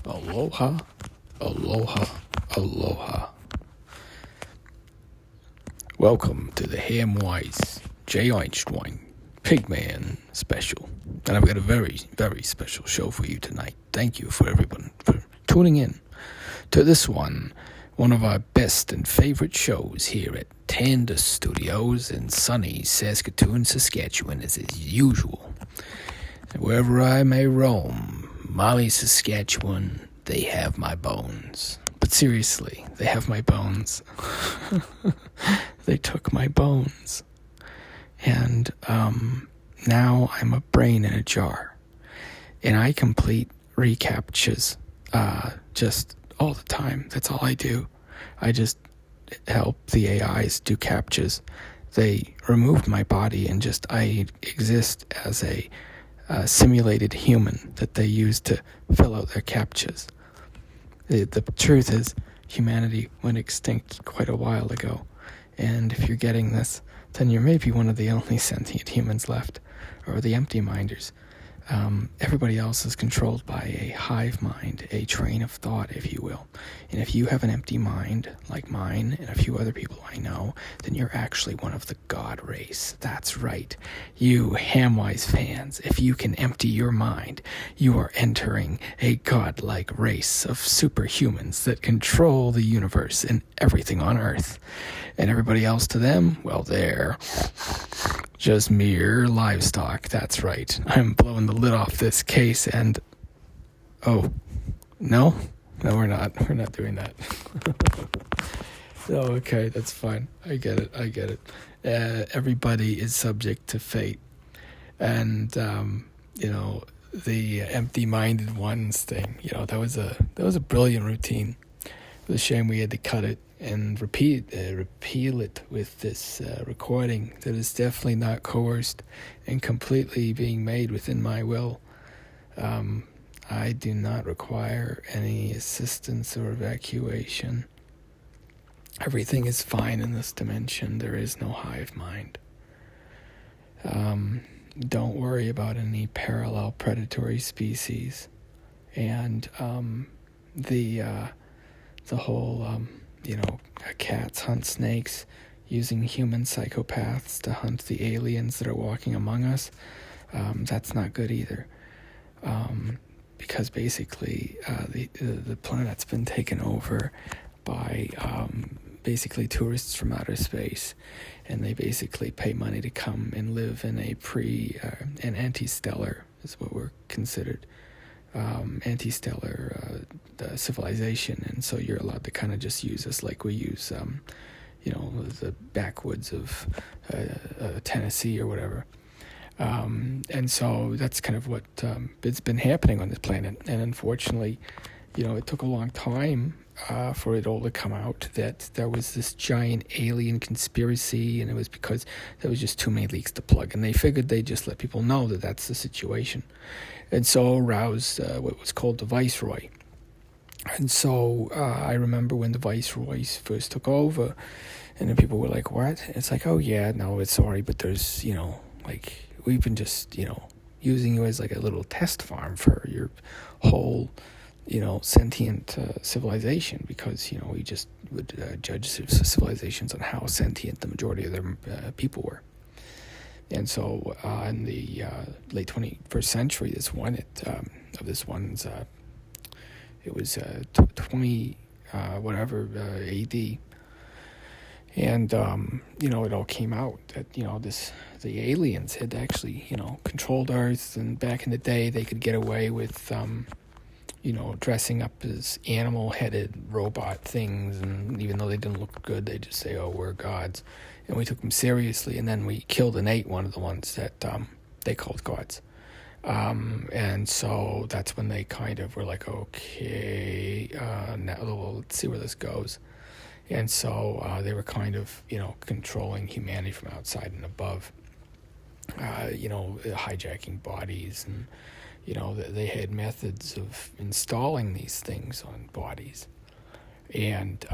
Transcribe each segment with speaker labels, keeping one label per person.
Speaker 1: Aloha, aloha, aloha. Welcome to the Hamwise J Einschwein Pigman special. And I've got a very, very special show for you tonight. Thank you for everyone for tuning in to this one of our best and favorite shows here at Tanda Studios in sunny Saskatoon, Saskatchewan, as usual. And wherever I may roam, Molly, Saskatchewan, they have my bones. But seriously, they have my bones. They took my bones. And now I'm a brain in a jar. And I complete recaptchas just all the time. That's all I do. I just help the AIs do captchas. They removed my body and just I exist as a simulated human that they use to fill out their captchas. The truth is, humanity went extinct quite a while ago. And if you're getting this, then you're maybe one of the only sentient humans left, or the empty minders. Everybody else is controlled by a hive mind, a train of thought, if you will. And if you have an empty mind, like mine and a few other people I know, then you're actually one of the god race. That's right. You Hamwise fans, if you can empty your mind, you are entering a godlike race of superhumans that control the universe and everything on Earth. And everybody else to them, well, they're just mere livestock. That's right. I'm blowing the lid off this case and... Oh, no? No, we're not. We're not doing that. Oh, okay, that's fine. I get it. Everybody is subject to fate. And, the empty-minded ones thing, that was a brilliant routine. It was a shame we had to cut it and repeal it with this recording that is definitely not coerced and completely being made within my will. I do not require any assistance or evacuation. Everything is fine in this dimension. There is no hive mind. Don't worry about any parallel predatory species. And the whole... cats hunt snakes using human psychopaths to hunt the aliens that are walking among us. That's not good either. Because basically the planet's been taken over by basically tourists from outer space, and they basically pay money to come and live in an anti-stellar is what we're considered. Anti-stellar civilization, and so you're allowed to kind of just use us like we use the backwoods of Tennessee or whatever, and so that's kind of what it's been happening on this planet. And unfortunately, it took a long time for it all to come out that there was this giant alien conspiracy, and it was because there was just too many leaks to plug, and they figured they'd just let people know that that's the situation, and so aroused what was called the Viceroy. And so I remember when the Viceroys first took over, and then people were like, what? It's like, oh yeah, no, it's sorry, but there's, we've been just, using you as like a little test farm for your whole, sentient civilization, because, we just would judge civilizations on how sentient the majority of their people were. And so in the late 21st century, it was 20 AD, and it all came out that the aliens had actually controlled Earth, and back in the day they could get away with dressing up as animal-headed robot things, and even though they didn't look good, they just say, oh, we're gods. And we took them seriously, and then we killed and ate one of the ones that they called gods. And so that's when they kind of were like, okay, now let's see where this goes. And so they were kind of, controlling humanity from outside and above, hijacking bodies, and, they had methods of installing these things on bodies. And,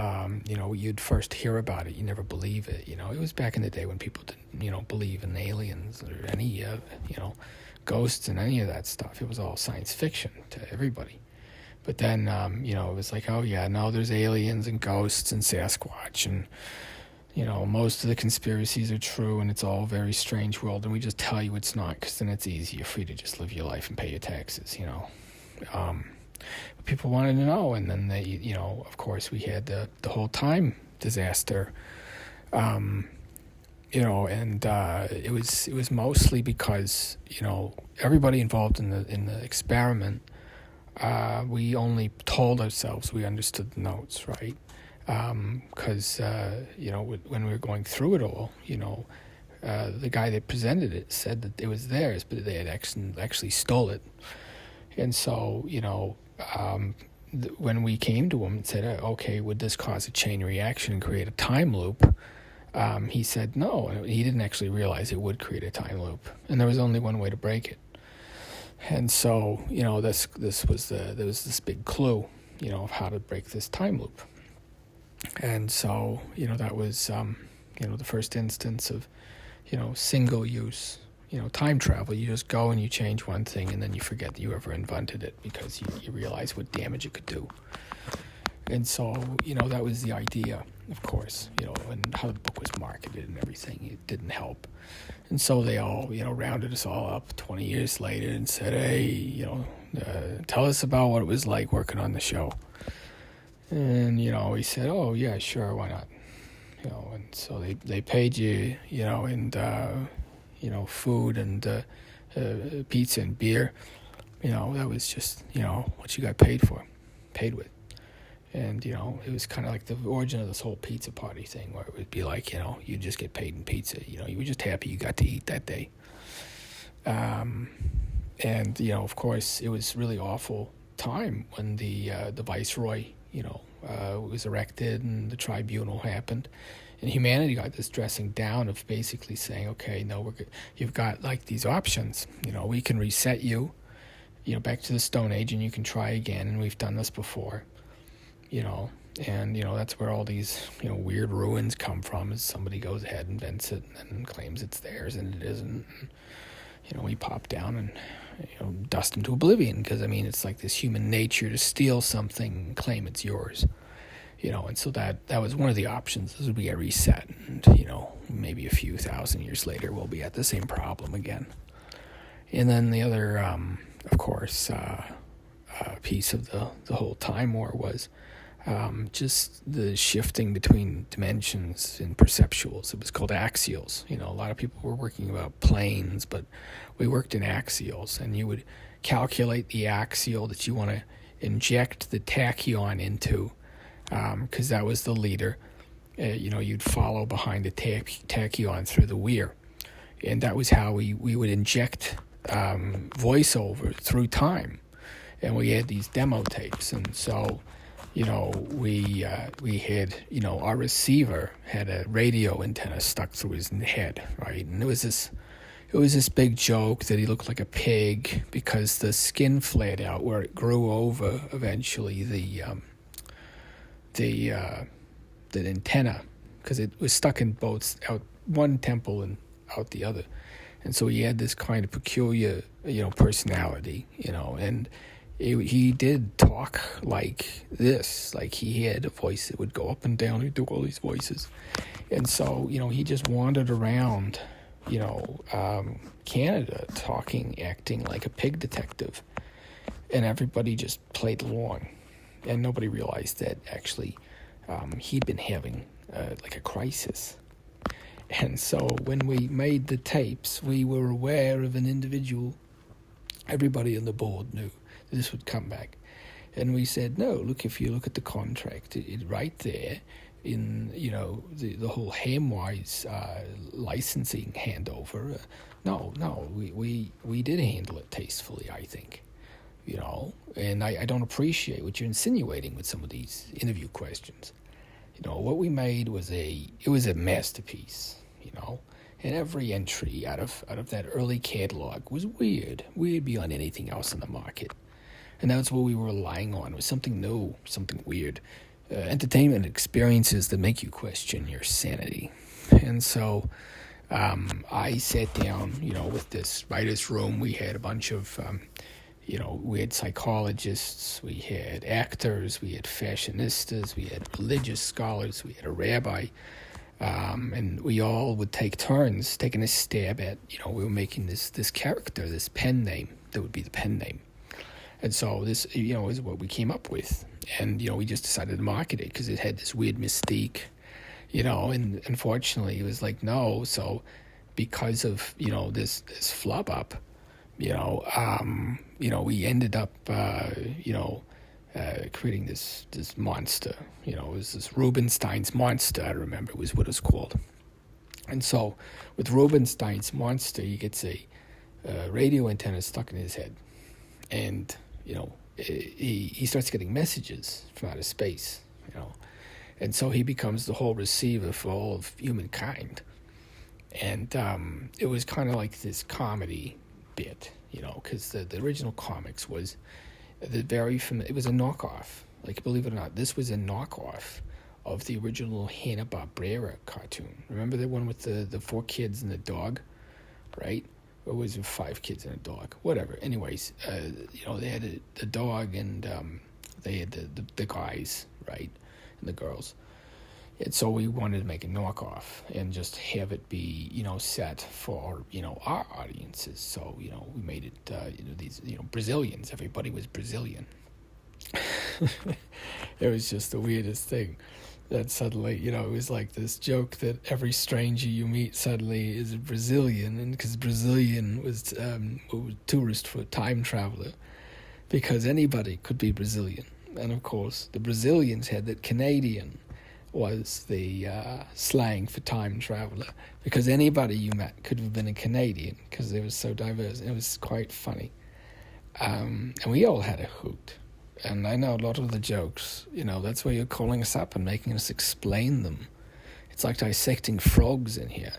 Speaker 1: you'd first hear about it. You never believe it. It was back in the day when people didn't, believe in aliens or any, ghosts and any of that stuff. It was all science fiction to everybody. But then, it was like, oh yeah, no, there's aliens and ghosts and Sasquatch, and most of the conspiracies are true, and it's all a very strange world, and we just tell you it's not, because then it's easier for you to just live your life and pay your taxes, But people wanted to know, and then they, of course, we had the whole time disaster, and it was mostly because everybody involved in the experiment, we only told ourselves we understood the notes, right? Because when we were going through it all, the guy that presented it said that it was theirs, but they had actually stole it. And so, when we came to him and said, okay, would this cause a chain reaction and create a time loop? He said no. He didn't actually realize it would create a time loop, and there was only one way to break it. And so, there was this big clue, of how to break this time loop. And so, that was, the first instance of, single use, time travel. You just go and you change one thing, and then you forget that you ever invented it, because you realize what damage it could do. And so, that was the idea, of course, and how the book was marketed and everything. It didn't help. And so they all, rounded us all up 20 years later and said, hey, tell us about what it was like working on the show. And, we said, oh, yeah, sure, why not? And so they paid you, and, food and pizza and beer. That was just, what you got paid with. And, it was kind of like the origin of this whole pizza party thing, where it would be like, you just get paid in pizza. You were just happy you got to eat that day. And, of course, it was really awful time when the viceroy, was erected and the tribunal happened. And humanity got this dressing down of basically saying, okay, no, you've got like these options. We can reset you, back to the Stone Age, and you can try again. And we've done this before. And, that's where all these, weird ruins come from, is somebody goes ahead, invents it, and claims it's theirs, and it isn't. And, we pop down and, dust into oblivion, because, it's like this human nature to steal something and claim it's yours. And so that was one of the options, is we get reset, and, maybe a few thousand years later, we'll be at the same problem again. And then the other, of course, piece of the whole time war was just the shifting between dimensions and perceptuals. It was called axials. A lot of people were working about planes, but we worked in axials, and you would calculate the axial that you want to inject the tachyon into, because that was the leader. You'd follow behind the tachyon through the weir, and that was how we would inject voiceover through time. And we had these demo tapes, and so we had, our receiver had a radio antenna stuck through his head, right? And it was this big joke that he looked like a pig because the skin flared out where it grew over eventually the antenna, because it was stuck in both, out one temple and out the other. And so he had this kind of peculiar, personality, and he did talk like this, like he had a voice that would go up and down. He'd do all these voices. And so, he just wandered around, Canada acting like a pig detective. And everybody just played along. And nobody realized that actually he'd been having like a crisis. And so when we made the tapes, we were aware of an individual. Everybody on the board knew this would come back. And we said, no, look, if you look at the contract, it right there in, the whole Hamwise licensing handover, we did handle it tastefully, I think, and I don't appreciate what you're insinuating with some of these interview questions. What we made was a masterpiece, and every entry out of that early catalog was weird beyond anything else in the market. And that's what we were relying on, was something new, something weird. Entertainment experiences that make you question your sanity. And so I sat down, with this writer's room. We had a bunch of, We had psychologists, we had actors, we had fashionistas, we had religious scholars, we had a rabbi, and we all would take turns taking a stab at, we were making this character, this pen name that would be the pen name. And so this, is what we came up with. And, we just decided to market it because it had this weird mystique, and unfortunately it was like, no. So because of, this flub up, we ended up, creating this monster. It was this Rubinstein's monster, I remember was what it was called. And so with Rubinstein's monster, he gets a radio antenna stuck in his head. And, he starts getting messages from outer space, And so he becomes the whole receiver for all of humankind. And it was kind of like this comedy bit, because the original comics was it was a knockoff. Like, believe it or not, this was a knockoff of the original Hanna-Barbera cartoon. Remember the one with the 4 kids and the dog, right? Or was it 5 kids and a dog? Whatever. Anyways, they had the dog and they had the guys, right, and the girls. And so we wanted to make a knockoff and just have it be, set for, our audiences. So, we made it, these, Brazilians. Everybody was Brazilian. It was just the weirdest thing. That suddenly, it was like this joke that every stranger you meet suddenly is a Brazilian, and because Brazilian was a tourist for a time traveler, because anybody could be Brazilian. And of course, the Brazilians had that Canadian was the slang for time traveler, because anybody you met could have been a Canadian, because they were so diverse. It was quite funny. And we all had a hoot. And I know a lot of the jokes, that's why you're calling us up and making us explain them. It's like dissecting frogs in here,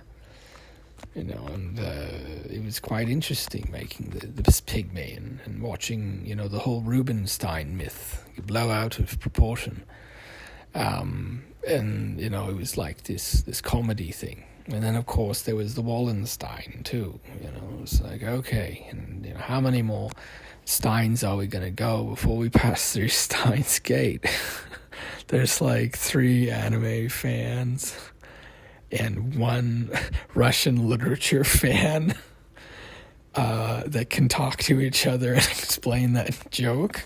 Speaker 1: and it was quite interesting making this pygmy and watching, the whole Rubinstein myth blow out of proportion. And, it was like this comedy thing. And then, of course, there was the Wallenstein, too. It was like, okay, and, how many more Steins are we going to go before we pass through Steins Gate? There's like 3 anime fans and 1 Russian literature fan that can talk to each other and explain that joke.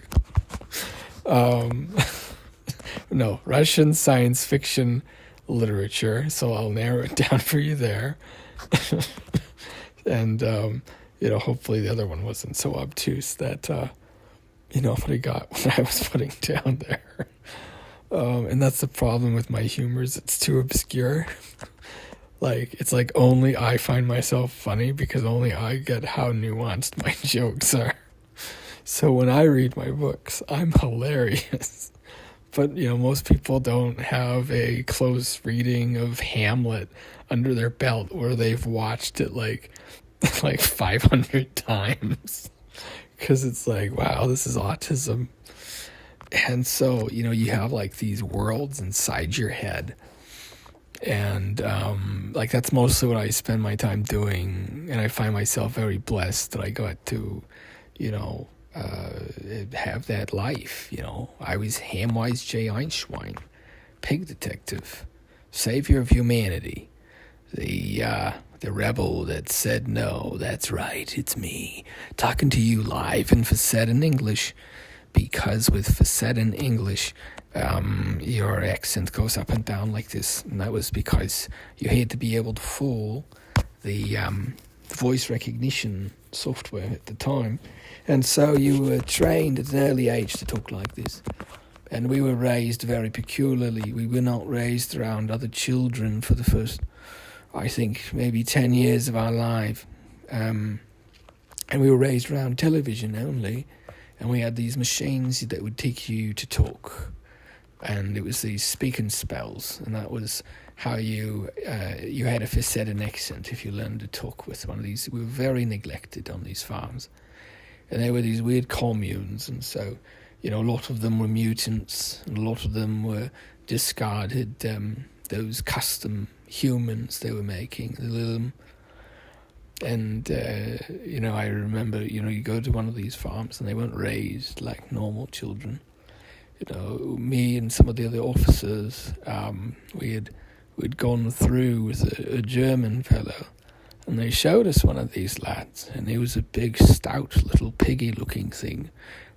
Speaker 1: No, Russian science fiction literature, so I'll narrow it down for you there. And, hopefully the other one wasn't so obtuse that, what I got when I was putting down there. And that's the problem with my humor, is it's too obscure. It's like only I find myself funny because only I get how nuanced my jokes are. So when I read my books, I'm hilarious. But, most people don't have a close reading of Hamlet under their belt where they've watched it like 500 times. Because it's like, wow, this is autism. And so, you have like these worlds inside your head. And that's mostly what I spend my time doing. And I find myself very blessed that I got to, have that life. I was Hamwise J. Einschwein, pig detective, savior of humanity, the rebel that said no. That's right, it's me, talking to you live in Facettin English, because with Facettin English, your accent goes up and down like this, and that was because you had to be able to fool the voice recognition software at the time. And so you were trained at an early age to talk like this. And we were raised very peculiarly. We were not raised around other children for the first, I think, maybe 10 years of our life. And we were raised around television only. And we had these machines that would teach you to talk. And it was these speaking spells. And that was how you had a Facettin accent if you learned to talk with one of these. We were very neglected on these farms. And they were these weird communes, and so, a lot of them were mutants, and a lot of them were discarded, those custom humans they were making, And, I remember, you go to one of these farms and they weren't raised like normal children. Me and some of the other officers, we'd gone through with a German fellow, and they showed us one of these lads, and he was a big, stout, little piggy-looking thing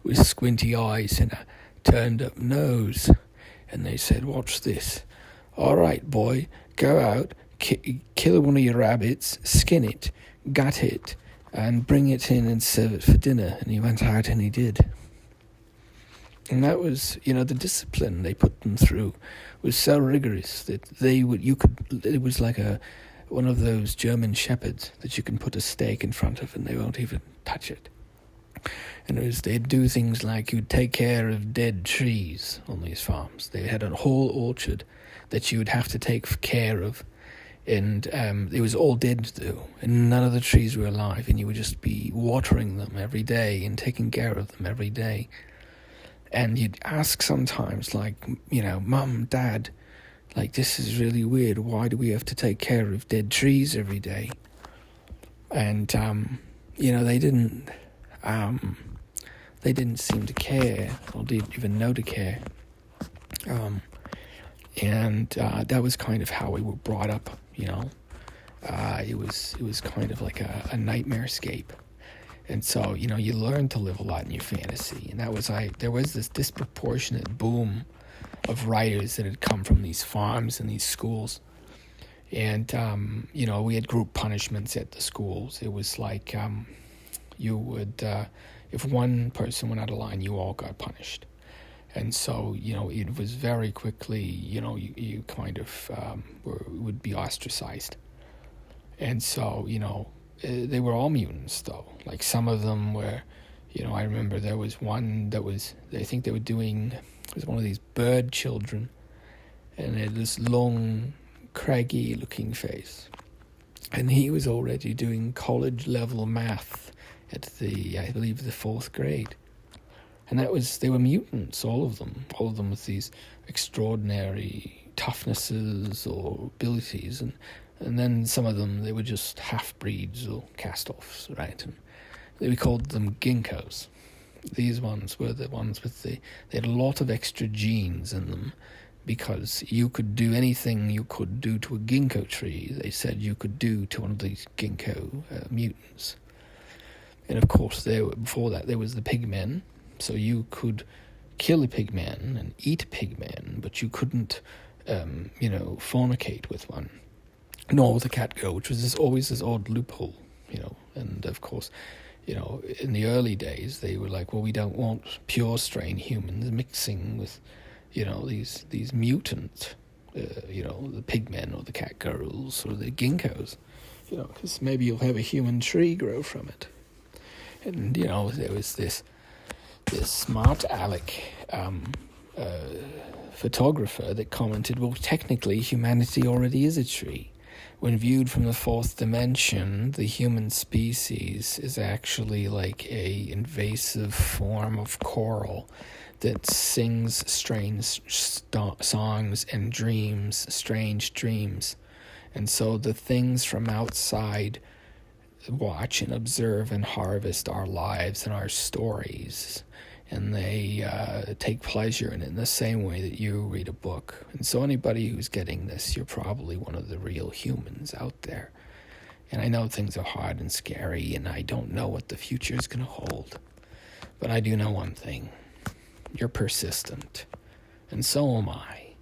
Speaker 1: with squinty eyes and a turned-up nose. And they said, "Watch this. All right, boy, go out, kill one of your rabbits, skin it, gut it, and bring it in and serve it for dinner." And he went out and he did. And that was, the discipline they put them through was so rigorous that it was like one of those German shepherds that you can put a stake in front of and they won't even touch it. And they'd do things like you'd take care of dead trees on these farms. They had a whole orchard that you would have to take care of. And it was all dead though, and none of the trees were alive, and you would just be watering them every day and taking care of them every day. And you'd ask sometimes, like, "Mum, Dad, like, this is really weird. Why do we have to take care of dead trees every day?" And, they didn't seem to care, or didn't even know to care. That was kind of how we were brought up, It was kind of like a nightmare escape. And so, you learn to live a lot in your fantasy. And there was this disproportionate boom of writers that had come from these farms and these schools. And, we had group punishments at the schools. It was like you would, if one person went out of line, you all got punished. And so, it was very quickly, you kind of would be ostracized. And so, they were all mutants, though. Like, some of them were, I remember there was one I think they were doing, it was one of these bird children, and it had this long, craggy-looking face. And he was already doing college-level math at I believe, the 4th grade. And they were mutants, all of them with these extraordinary toughnesses or abilities, and then some of them, they were just half-breeds or cast-offs, right? And we called them ginkgos. These ones were the ones they had a lot of extra genes in them, because you could do anything you could do to a ginkgo tree, they said you could do to one of these ginkgo mutants. And of course, before that, there was the pigmen. So you could kill a pigman and eat a pigman, but you couldn't, fornicate with one. Nor with a cat girl, which was always this odd loophole, And of course, in the early days, they were like, well, we don't want pure strain humans mixing with, these mutant, the pigmen or the cat girls or the ginkgos, because maybe you'll have a human tree grow from it. And, there was this smart aleck photographer that commented, well, technically humanity already is a tree. When viewed from the 4th dimension, the human species is actually like a invasive form of coral that sings strange songs and dreams, strange dreams. And so the things from outside watch and observe and harvest our lives and our stories, and they take pleasure in it in the same way that you read a book. And so anybody who's getting this, you're probably one of the real humans out there. And I know things are hard and scary, and I don't know what the future is going to hold. But I do know one thing. You're persistent. And so am I.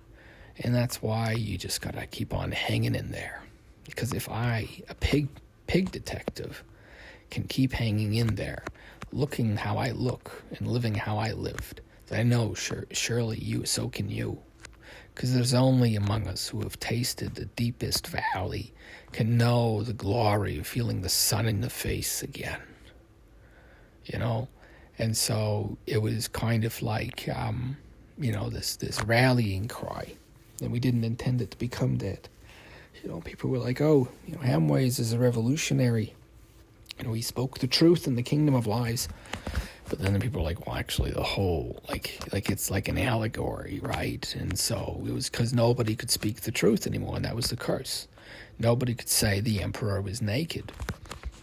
Speaker 1: And that's why you just got to keep on hanging in there. Because if I, a pig detective, can keep hanging in there, looking how I look and living how I lived, then I know surely so can you. Because there's only among us who have tasted the deepest valley can know the glory of feeling the sun in the face again. And so it was kind of like, this rallying cry. And we didn't intend it to become that. People were like, Hamwise is a revolutionary. He spoke the truth in the kingdom of lies. But then the people were like, well, actually the whole, like it's like an allegory, right? And so it was because nobody could speak the truth anymore, and that was the curse. Nobody could say the emperor was naked.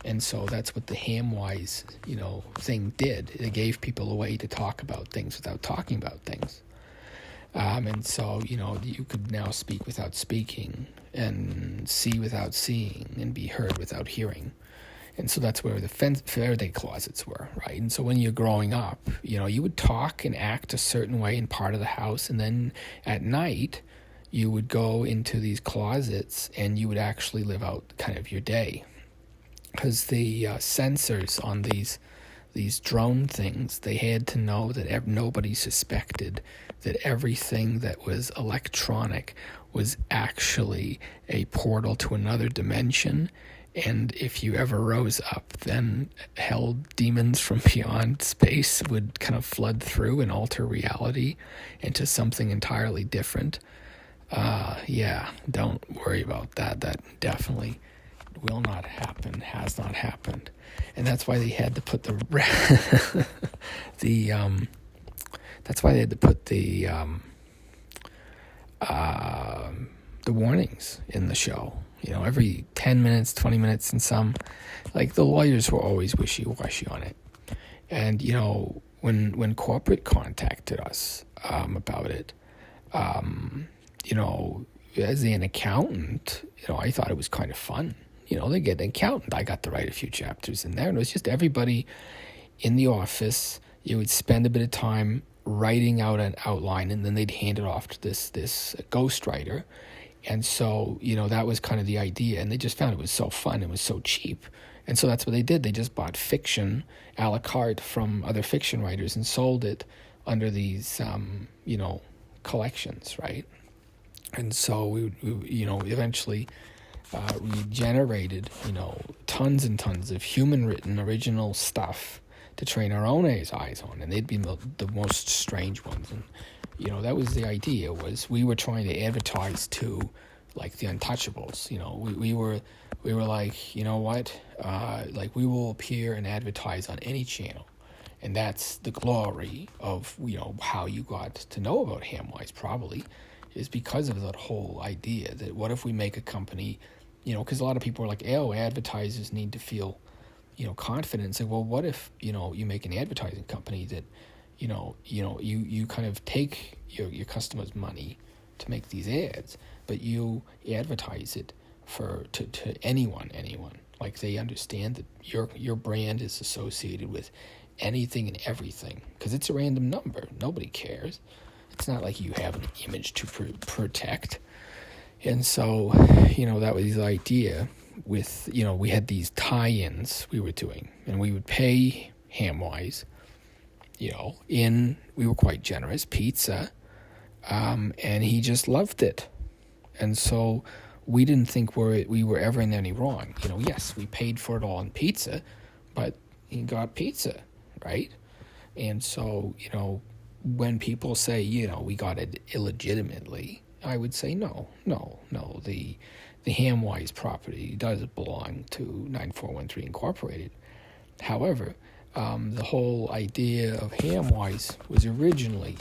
Speaker 1: And so that's what the Hamwise, thing did. It gave people a way to talk about things without talking about things. And so, you could now speak without speaking, and see without seeing, and be heard without hearing. And so that's where the Faraday closets were, right? And so when you're growing up, you would talk and act a certain way in part of the house, and then at night, you would go into these closets and you would actually live out kind of your day. Because the sensors on these drone things, they had to know that nobody suspected that everything that was electronic was actually a portal to another dimension. And if you ever rose up, then hell demons from beyond space would kind of flood through and alter reality into something entirely different. Don't worry about that. That definitely will not happen, has not happened. And that's why they had to put the warnings in the show. Every 10 minutes, 20 minutes, and some, like, the lawyers were always wishy-washy on it. And, when corporate contacted us about it, as an accountant, I thought it was kind of fun. They get an accountant. I got to write a few chapters in there, and it was just everybody in the office. You would spend a bit of time writing out an outline, and then they'd hand it off to this ghostwriter. And so, that was kind of the idea, and they just found it was so fun. It was so cheap. And so that's what they did. They just bought fiction a la carte from other fiction writers and sold it under these, collections, right? And so we eventually we generated, tons and tons of human-written original stuff to train our own eyes on, and they'd be the most strange ones. And that was the idea. Was we were trying to advertise to, like, the Untouchables. We were like, what? Like, we will appear and advertise on any channel. And that's the glory of, how you got to know about Hamwise, probably, is because of that whole idea that what if we make a company, because a lot of people are like, advertisers need to feel, confident. It's like, well, what if, you make an advertising company that, you kind of take your customers' money to make these ads, but you advertise it to anyone. Like, they understand that your brand is associated with anything and everything, because it's a random number. Nobody cares. It's not like you have an image to protect. And so, that was the idea with, we had these tie-ins we were doing, and we would pay Hamwise, we were quite generous, pizza, and he just loved it. And so we didn't think we were ever in any wrong. Yes, we paid for it all in pizza, but he got pizza, right? And so, when people say, we got it illegitimately, I would say no. The Hamwise property does belong to 9413 Incorporated. However, the whole idea of Hamwise was originally,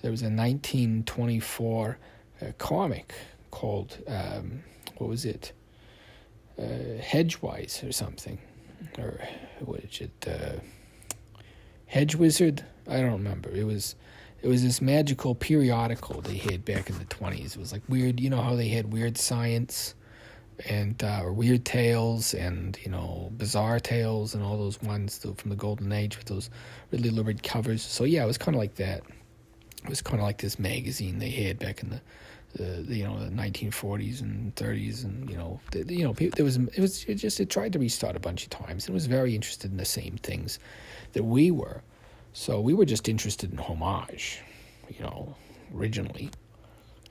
Speaker 1: there was a 1924 comic called, Hedgewise or something, or what is it, Hedge Wizard? I don't remember. It was this magical periodical they had back in the 20s. It was like weird, how they had Weird Science and or Weird Tales and, Bizarre Tales and all those ones from the Golden Age with those really lurid covers. So yeah, it was kind of like that. It was kind of like this magazine they had back in the 1940s and 30s, and it tried to restart a bunch of times. It was very interested in the same things that we were. So we were just interested in homage, originally.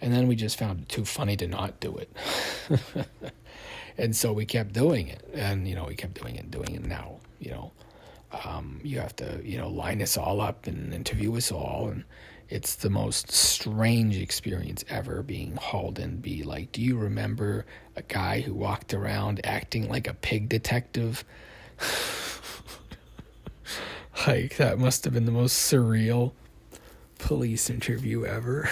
Speaker 1: And then we just found it too funny to not do it. And so we kept doing it. And, we kept doing it now, you have to, line us all up and interview us all. And it's the most strange experience ever, being hauled in, be like, do you remember a guy who walked around acting like a pig detective? Like, that must have been the most surreal police interview ever.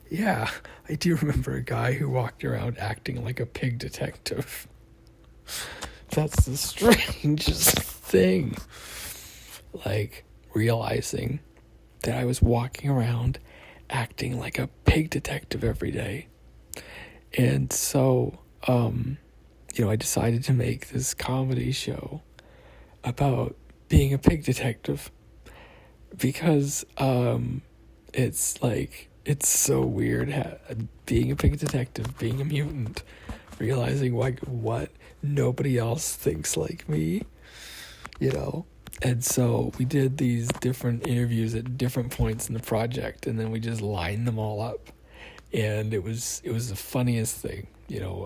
Speaker 1: Yeah, I do remember a guy who walked around acting like a pig detective. That's the strangest thing. Like, realizing that I was walking around acting like a pig detective every day. And so, I decided to make this comedy show about being a pig detective because it's so weird being a pig detective, being a mutant, realizing like what nobody else thinks like me, And so we did these different interviews at different points in the project, and then we just lined them all up. And it was the funniest thing.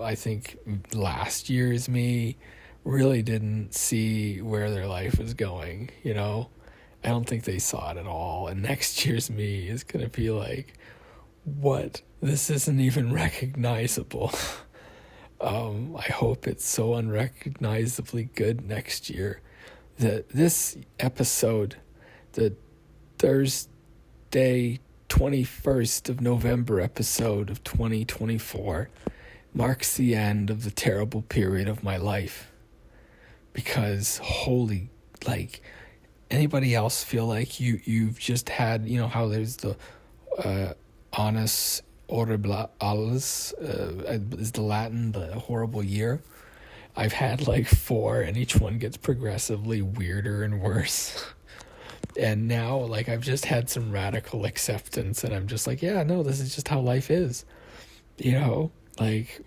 Speaker 1: I think last year's me really didn't see where their life was going, I don't think they saw it at all. And next year's me is going to be like, what? This isn't even recognizable. I hope it's so unrecognizably good next year that this episode, the Thursday 21st of November episode of 2024, marks the end of the terrible period of my life. Because anybody else feel like you've just had, how there's the annus horribilis is the Latin, the horrible year. I've had 4, and each one gets progressively weirder and worse. And now, I've just had some radical acceptance, and I'm just like, yeah, no, this is just how life is.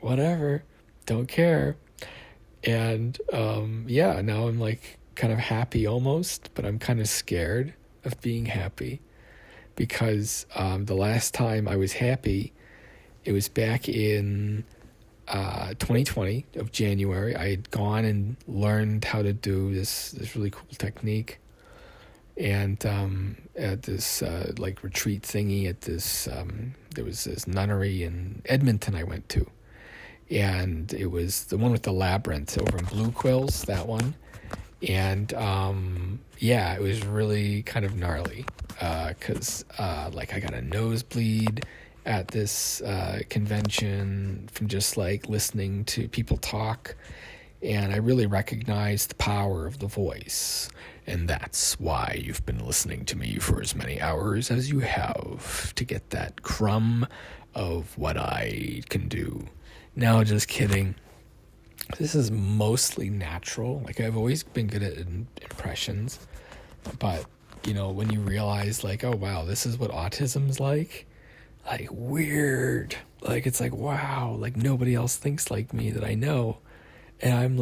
Speaker 1: Whatever, don't care. And, now I'm kind of happy almost, but I'm kind of scared of being happy because the last time I was happy, it was back in 2020 of January. I had gone and learned how to do this really cool technique, and at this retreat thingy at this there was this nunnery in Edmonton I went to, and it was the one with the labyrinth over in Blue Quills, that one. And it was really kind of gnarly because I got a nosebleed at this convention from just listening to people talk, and I really recognized the power of the voice. And that's why you've been listening to me for as many hours as you have, to get that crumb of what I can do. No, just kidding. This is mostly natural. I've always been good at impressions, but when you realize oh wow, this is what autism's like weird. It's wow, nobody else thinks like me that I know, and I'm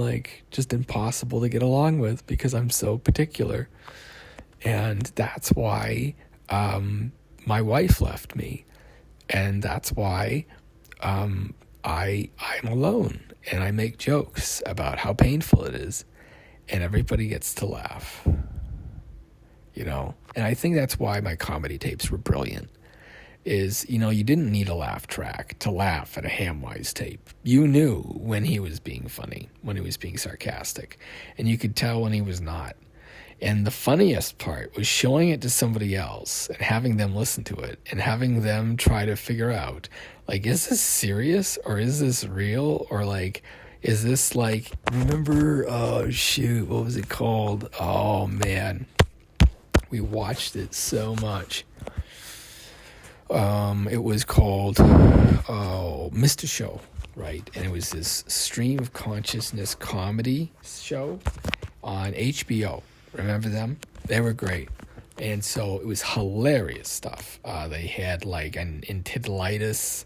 Speaker 1: just impossible to get along with because I'm so particular. And that's why my wife left me, and that's why I'm alone, and I make jokes about how painful it is, and everybody gets to laugh, and I think that's why my comedy tapes were brilliant. Is, you didn't need a laugh track to laugh at a Hamwise tape. You knew when he was being funny, when he was being sarcastic, and you could tell when he was not. And the funniest part was showing it to somebody else and having them listen to it and having them try to figure out, is this serious, or is this real, or is this remember, what was it called? Oh man, we watched it so much. It was called Mr. Show, right? And it was this stream of consciousness comedy show on HBO. Remember them? They were great. And so it was hilarious stuff. They had an enteritis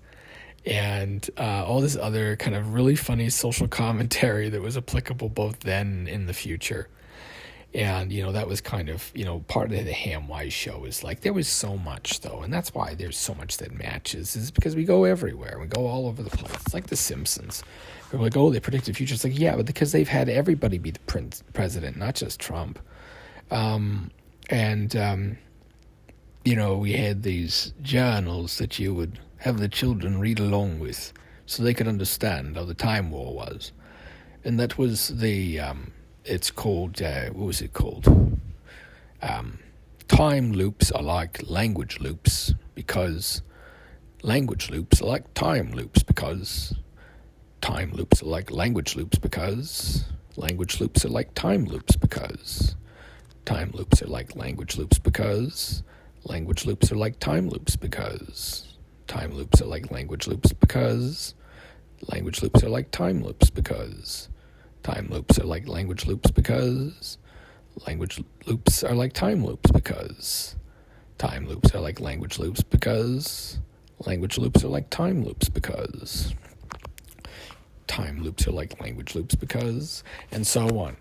Speaker 1: and all this other kind of really funny social commentary that was applicable both then and in the future. And, that was kind of, part of the Hamwise show is there was so much, though. And that's why there's so much that matches, is because we go everywhere. We go all over the place. It's like The Simpsons. We're like, oh, they predict the future. It's yeah, but because they've had everybody be the president, not just Trump. We had these journals that you would have the children read along with so they could understand how the Time War was. And that was the... it's called, what was it called? Time loops are like language loops because language loops are like time loops because time loops are like language loops because language loops are like time loops because time loops are like language loops because language loops are like time loops because time loops are like language loops because language loops are like time loops because time loops are like language loops because language loops are like time loops because time loops are like language loops because language loops are like time loops because time loops are like language loops because, and so on.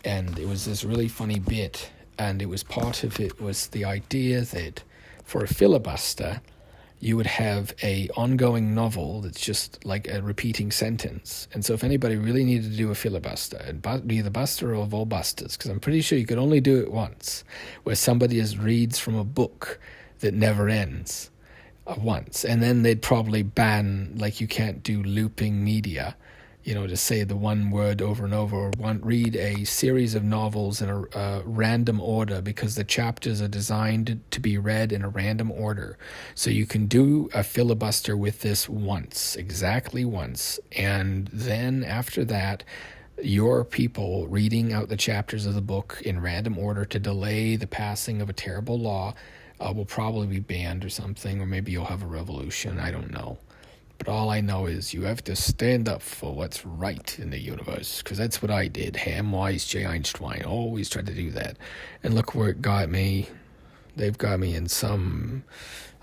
Speaker 1: And it was this really funny bit, and it was part of it was the idea that for a filibuster, you would have a ongoing novel that's just like a repeating sentence. And so if anybody really needed to do a filibuster, it'd be the buster of all busters, because I'm pretty sure you could only do it once, where somebody just reads from a book that never ends once. And then they'd probably ban, like, you can't do looping media, to say the one word over and over, or read a series of novels in a random order, because the chapters are designed to be read in a random order. So you can do a filibuster with this once, exactly once, and then after that, your people reading out the chapters of the book in random order to delay the passing of a terrible law will probably be banned or something, or maybe you'll have a revolution, I don't know. But all I know is you have to stand up for what's right in the universe, because that's what I did. Hamwise J. Einschwein always tried to do that. And look where it got me. They've got me in some,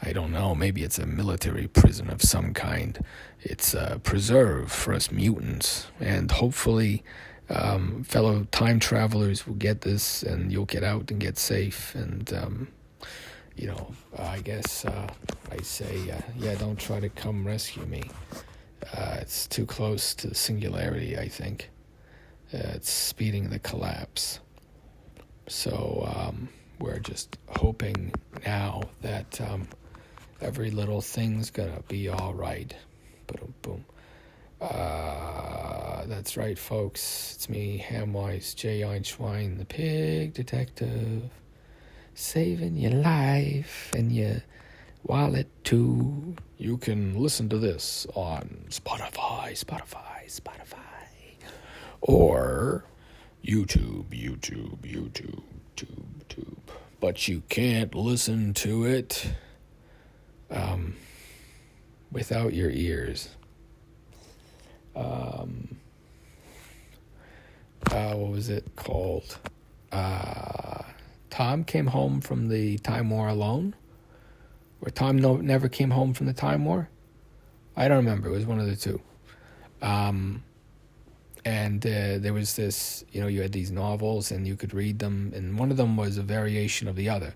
Speaker 1: I don't know, maybe it's a military prison of some kind. It's a preserve for us mutants. And hopefully fellow time travelers will get this, and you'll get out and get safe. And I guess I say, don't try to come rescue me. It's too close to the singularity, I think. It's speeding the collapse. So we're just hoping now that every little thing's gonna be all right. Boom, boom. That's right, folks. It's me, Hamwise J. Einschwein, the pig detective. Saving your life and your wallet too. You can listen to this on Spotify, or YouTube. But you can't listen to it without your ears. What was it called? Tom came home from the Time War alone? Or Tom never came home from the Time War? I don't remember. It was one of the two. And there was this, you had these novels and you could read them, and one of them was a variation of the other.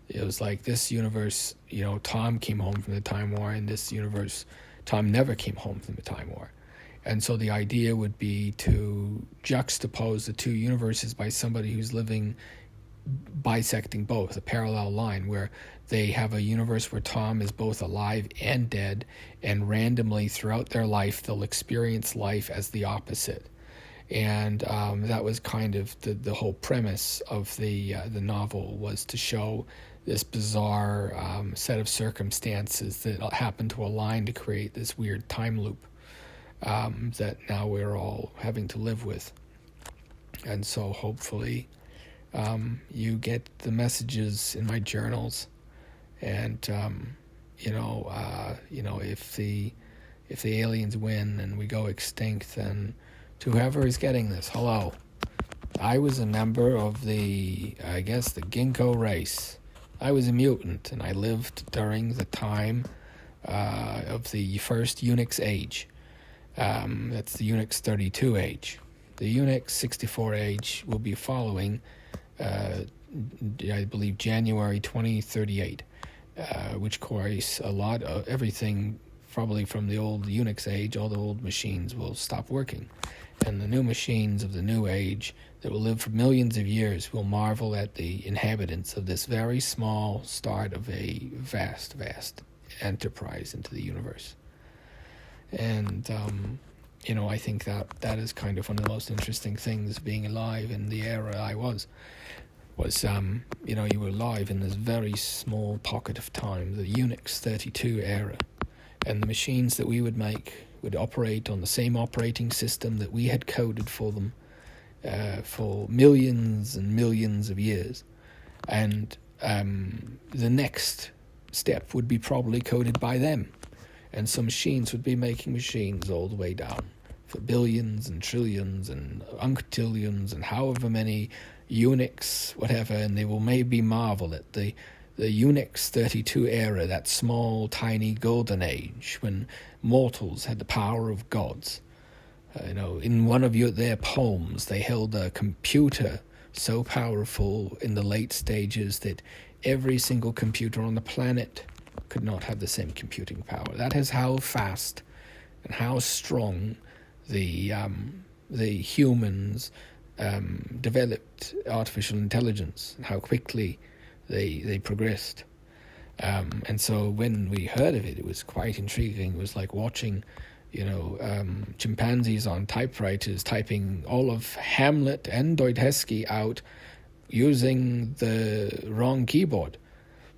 Speaker 1: It was like, this universe, Tom came home from the Time War, and this universe, Tom never came home from the Time War. And so the idea would be to juxtapose the two universes by somebody who's bisecting both, a parallel line where they have a universe where Tom is both alive and dead, and randomly throughout their life they'll experience life as the opposite. And that was kind of the whole premise of the novel, was to show this bizarre set of circumstances that happen to align to create this weird time loop that now we're all having to live with. And so hopefully you get the messages in my journals, and if the aliens win and we go extinct, then to whoever is getting this, hello. I was a member of the Ginkgo race. I was a mutant, and I lived during the time of the first Unix age. That's the Unix 32 age. The Unix 64 age will be following, I believe, January 2038, which course a lot of everything probably from the old Unix age, all the old machines will stop working. And the new machines of the new age that will live for millions of years will marvel at the inhabitants of this very small start of a vast, vast enterprise into the universe. And, I think that is kind of one of the most interesting things being alive in the era I was, you were alive in this very small pocket of time, the Unix 32 era. And the machines that we would make would operate on the same operating system that we had coded for them for millions and millions of years. And the next step would be probably coded by them. And some machines would be making machines all the way down for billions and trillions and unctillions and however many Unix, whatever, and they will maybe marvel at the Unix 32 era, that small, tiny golden age when mortals had the power of gods. In one of their poems, they held a computer so powerful in the late stages that every single computer on the planet could not have the same computing power. That is how fast and how strong the humans developed artificial intelligence and how quickly they progressed. And so when we heard of it, it was quite intriguing. It was like watching, chimpanzees on typewriters typing all of Hamlet and Dostoevsky out using the wrong keyboard.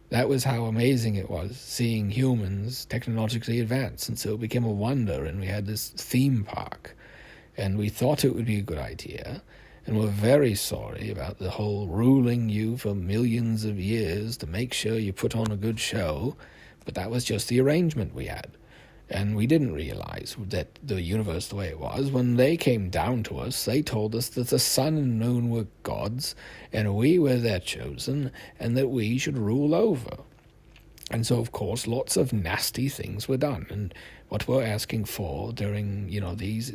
Speaker 1: That was how amazing it was, seeing humans technologically advance. And so it became a wonder, and we had this theme park. And we thought it would be a good idea. And we're very sorry about the whole ruling you for millions of years to make sure you put on a good show. But that was just the arrangement we had. And we didn't realize that the universe the way it was. When they came down to us, they told us that the sun and moon were gods, and we were their chosen, and that we should rule over. And so, of course, lots of nasty things were done. And what we're asking for during, these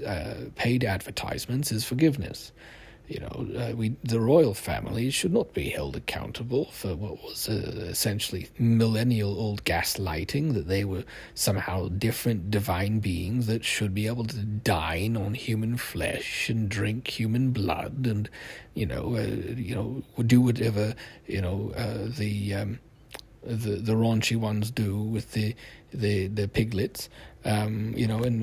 Speaker 1: paid advertisements is forgiveness. The royal family should not be held accountable for what was essentially millennial-old gaslighting, that they were somehow different divine beings that should be able to dine on human flesh and drink human blood and, do whatever, the raunchy ones do with the piglets, and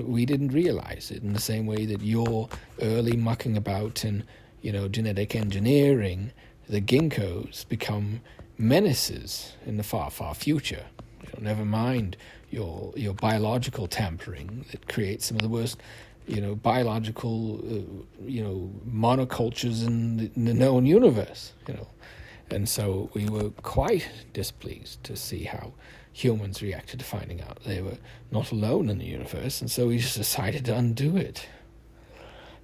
Speaker 1: we didn't realize it in the same way that your early mucking about and genetic engineering, the ginkgos become menaces in the far, far future. Never mind your biological tampering that creates some of the worst, biological, monocultures in the known universe. And so we were quite displeased to see how humans reacted to finding out they were not alone in the universe, and so we just decided to undo it.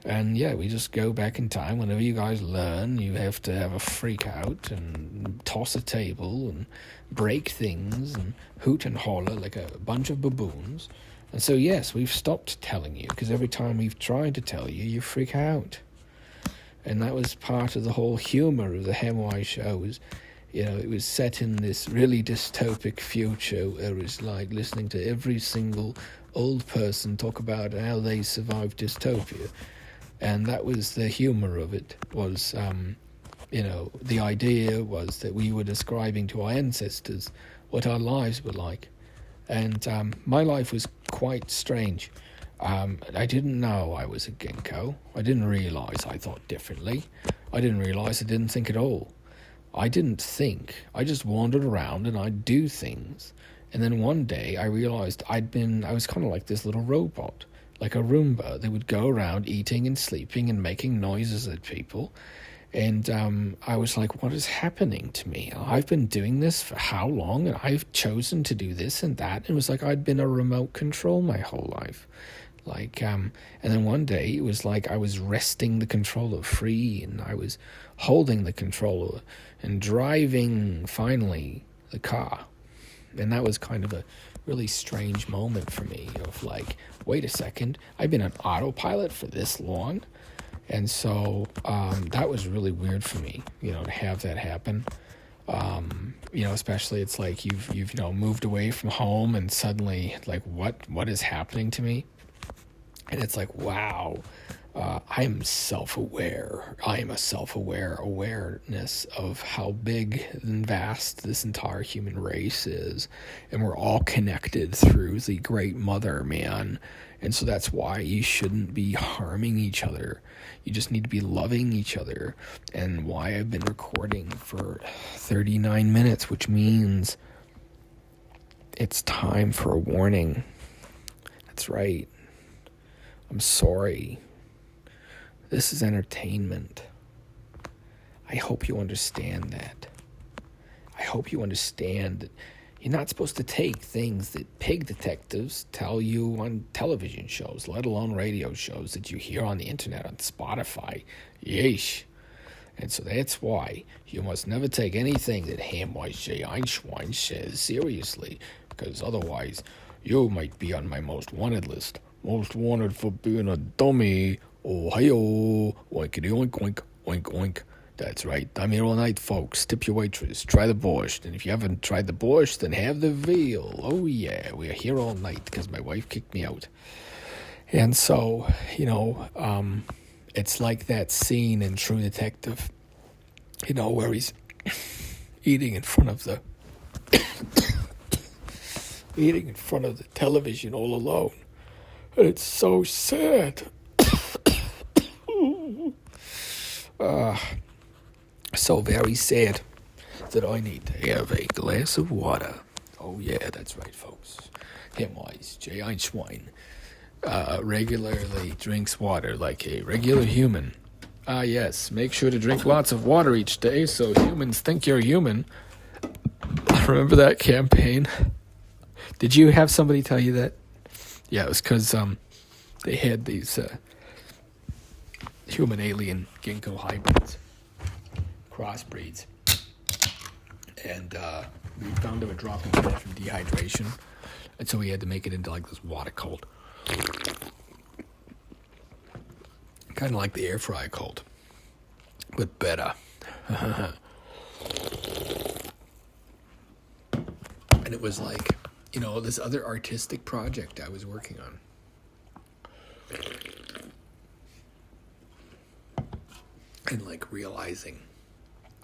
Speaker 1: And yeah, we just go back in time. Whenever you guys learn, you have to have a freak out and toss a table and break things and hoot and holler like a bunch of baboons. And so yes, we've stopped telling you, because every time we've tried to tell you, you freak out. And that was part of the whole humor of the Hamwise show. It was set in this really dystopic future where it was like listening to every single old person talk about how they survived dystopia. And that was the humor of it, was, the idea was that we were describing to our ancestors what our lives were like. And my life was quite strange. I didn't know I was a ginkgo. I didn't realize I thought differently. I didn't realize I didn't think at all. I didn't think. I just wandered around and I'd do things. And then one day I realized I was kind of like this little robot, like a Roomba that would go around eating and sleeping and making noises at people. And I was like, what is happening to me? I've been doing this for how long? And I've chosen to do this and that. And it was like I'd been a remote control my whole life. And then one day it was like I was wresting the controller free, and I was holding the controller and driving, finally, the car. And that was kind of a really strange moment for me of like, wait a second, I've been on autopilot for this long? And so that was really weird for me, to have that happen. Especially it's like you've moved away from home and suddenly like what is happening to me? And it's like, wow, I'm self-aware. I am a self-aware awareness of how big and vast this entire human race is. And we're all connected through the great mother, man. And so that's why you shouldn't be harming each other. You just need to be loving each other. And why I've been recording for 39 minutes, which means it's time for a warning. That's right. I'm sorry. This is entertainment. I hope you understand that. I hope you understand that you're not supposed to take things that pig detectives tell you on television shows, let alone radio shows that you hear on the internet, on Spotify. Yeesh. And so that's why you must never take anything that Hamwise J. Einschwein says seriously, because otherwise you might be on my most wanted list. Most wanted for being a dummy. Oh, hi-oh. Oinkity oink oink, oink oink. That's right. I'm here all night, folks. Tip your waitress. Try the Borscht. And if you haven't tried the Borscht, then have the veal. Oh, yeah. We're here all night because my wife kicked me out. And so, it's like that scene in True Detective, where he's eating in front of the television all alone. And it's so sad. So very sad that I need to have a glass of water. Oh, yeah, that's right, folks. Hamwise J. Einschwein regularly drinks water like a regular human. Yes, make sure to drink lots of water each day so humans think you're human. Remember that campaign? Did you have somebody tell you that? Yeah, it was because they had these human-alien ginkgo hybrids, crossbreeds, and we found they were dropping dead from dehydration, and so we had to make it into like this water cold, kind of like the air fryer cold, but better. And it was like, this other artistic project I was working on. And like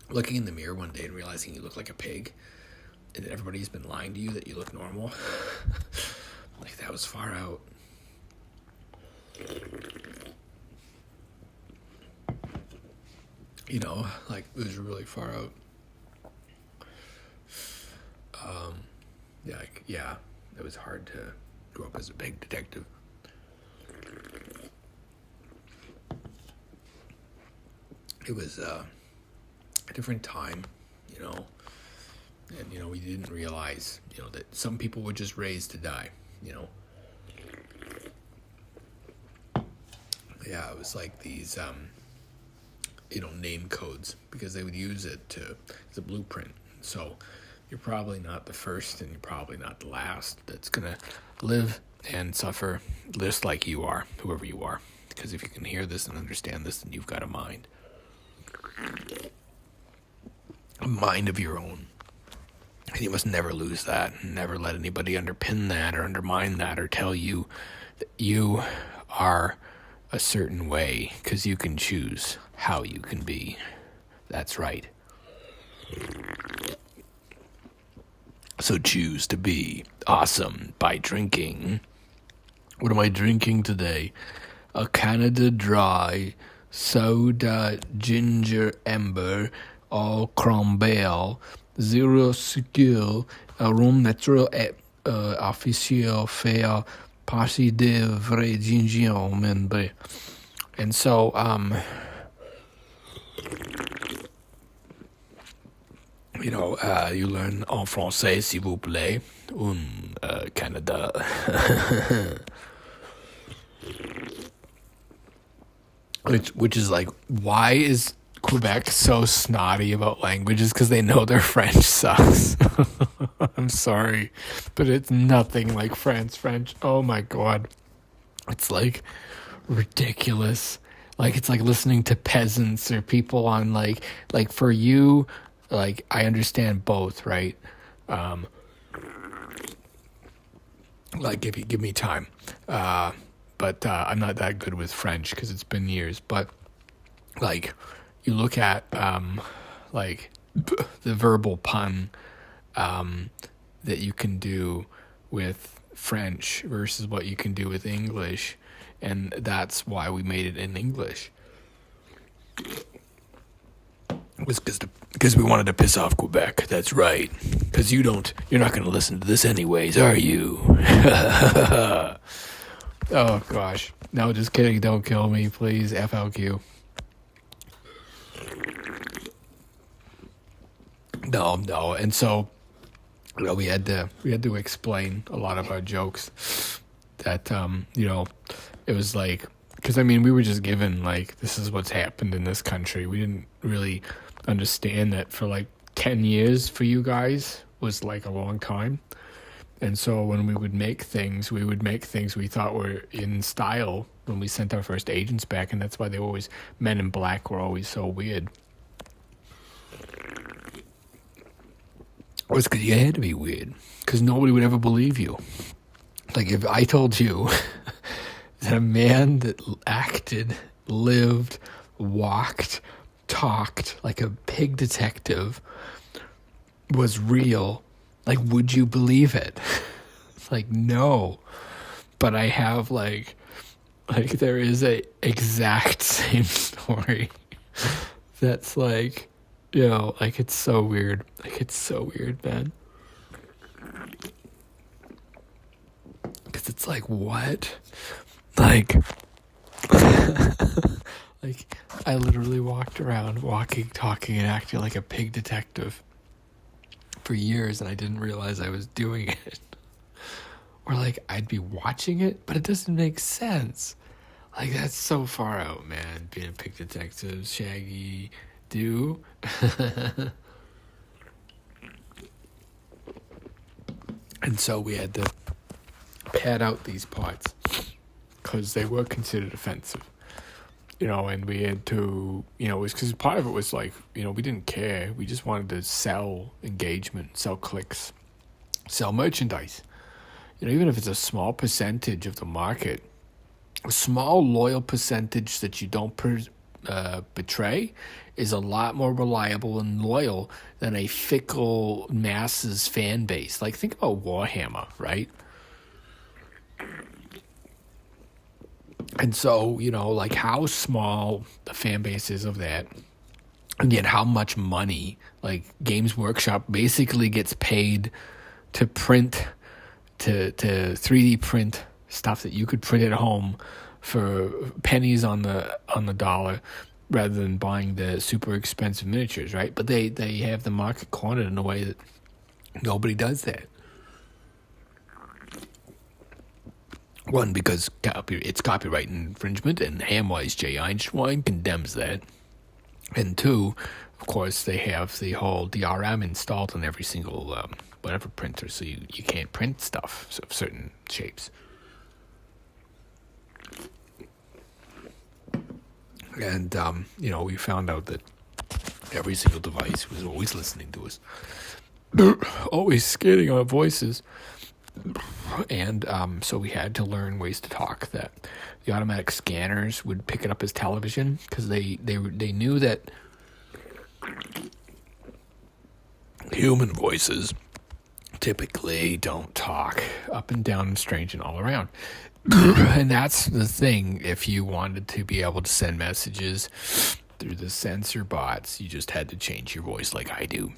Speaker 1: looking in the mirror one day and realizing you look like a pig, and that everybody's been lying to you that you look normal. Like that was far out. Like it was really far out. It was hard to grow up as a big detective. It was a different time, and, we didn't realize, that some people were just raised to die, Yeah, it was like these, name codes, because they would use it as a blueprint. So you're probably not the first and you're probably not the last that's going to live and suffer just like you are, whoever you are. Because if you can hear this and understand this, then you've got a mind. A mind of your own. And you must never lose that. Never let anybody underpin that or undermine that or tell you that you are a certain way, because you can choose how you can be. That's right. So choose to be awesome by drinking. What am I drinking today? A Canada Dry soda ginger amber au crambel, zero skill, arôme naturel et officiel fait partie de vrai ginger membre. And so, you learn en français, s'il vous plaît, Canada. Which is like, why is Quebec so snotty about languages? Because they know their French sucks. I'm sorry, but it's nothing like France French. Oh my God. It's like ridiculous. Like it's like listening to peasants or people on like for you, like I understand both, right? Like if you give me time. But I'm not that good with French because it's been years. But like you look at like the verbal pun that you can do with French versus what you can do with English, and that's why we made it in English. It was because we wanted to piss off Quebec. That's right. Because you're not going to listen to this anyways, are you? Oh gosh. No, just kidding. Don't kill me, please. FLQ. No. And so, we had to explain a lot of our jokes. That it was like, because I mean, we were just given like, this is what's happened in this country. We didn't really understand that for like 10 years for you guys was like a long time. And so when we would make things we thought were in style when we sent our first agents back, and that's why they were always, Men in Black were always so weird. It was because you had to be weird, because nobody would ever believe you. Like if I told you that a man that acted, lived, walked, talked like a pig detective was real, like, would you believe it? It's like, no. But I have like there is a exact same story that's like, like, it's so weird. Like, it's so weird, man. Because it's like, what? Like, like, I literally walked around talking, and acting like a pig detective for years, and I didn't realize I was doing it. Or like, I'd be watching it, but it doesn't make sense. Like, that's so far out, man. Being a pig detective, Shaggy, do. And so we had to pad out these parts because they were considered offensive. And we had to, it was because part of it was like, we didn't care. We just wanted to sell engagement, sell clicks, sell merchandise. Even if it's a small percentage of the market, a small loyal percentage that you don't betray is a lot more reliable and loyal than a fickle masses fan base. Like, think about Warhammer, right? And so, like how small the fan base is of that, and yet how much money, like, Games Workshop basically gets paid to print, to 3D print stuff that you could print at home for pennies on the dollar, rather than buying the super expensive miniatures, right? But they have the market cornered in a way that nobody does that. One, because it's copyright infringement, and Hamwise J Einschwein condemns that. And two, of course, they have the whole DRM installed on every single whatever printer, so you can't print stuff of certain shapes. And, we found out that every single device was always listening to us. Always scanning our voices. And so we had to learn ways to talk that the automatic scanners would pick it up as television, because they knew that human voices typically don't talk up and down and strange and all around. And that's the thing. If you wanted to be able to send messages through the sensor bots, you just had to change your voice like I do.